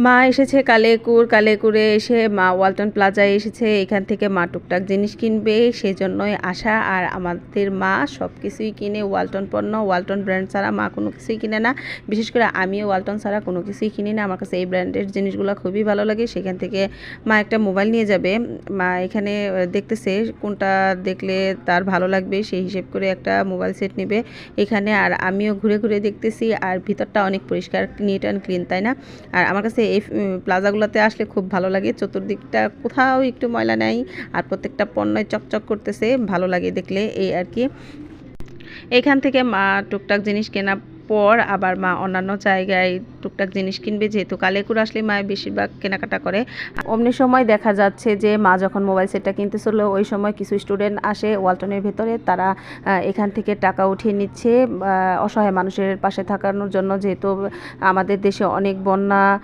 মা এসেছে কালেকুরে এসে মা ওয়ালটন প্লাজায় এসেছে। এখান থেকে মা টুকটাক জিনিস কিনবে, সেজন্যই আসা। আর আমাদের মা সব কিছুই কিনে ওয়ালটন পণ্য, ওয়ালটন ব্র্যান্ড ছাড়া মা কোনো কিছুই কিনে না। বিশেষ করে আমিও ওয়ালটন ছাড়া কোনো কিছুই কিনি না। আমার কাছে এই ব্র্যান্ডের জিনিসগুলো খুবই ভালো লাগে। সেখান থেকে মা একটা মোবাইল নিয়ে যাবে। মা এখানে দেখতেছে কোনটা দেখলে তার ভালো লাগবে, সেই হিসেব করে একটা মোবাইল সেট নেবে এখানে। আর আমিও ঘুরে ঘুরে দেখতেছি, আর ভিতরটা অনেক পরিষ্কার, নিট অ্যান্ড ক্লিন, তাই না? আর আমার কাছে এই প্লাজাগুলোতে আসলে খুব ভালো লাগে। চতুর্দিকটা কোথাও একটু ময়লা নেই, আর প্রত্যেকটা পণ্যই চকচক করতেছে, ভালো লাগে দেখলে, এই আর কি। এখান থেকে মা টুকটাক জিনিস কেনার পর আবার মা অন্যান্য জায়গায় টুকটাক জিনিস কিনবে, যেহেতু কালেকুর আসলে মা বেশিরভাগ কেনাকাটা করে। অমনি সময় দেখা যাচ্ছে যে মা যখন মোবাইল সেটটা কিনতেছিল, ওই সময় কিছু স্টুডেন্ট আসে ওয়ালটনের ভেতরে, তারা এখান থেকে টাকা উঠিয়ে নিচ্ছে অসহায় মানুষের পাশে থাকানোর জন্য। যেহেতু আমাদের দেশে অনেক বন্যা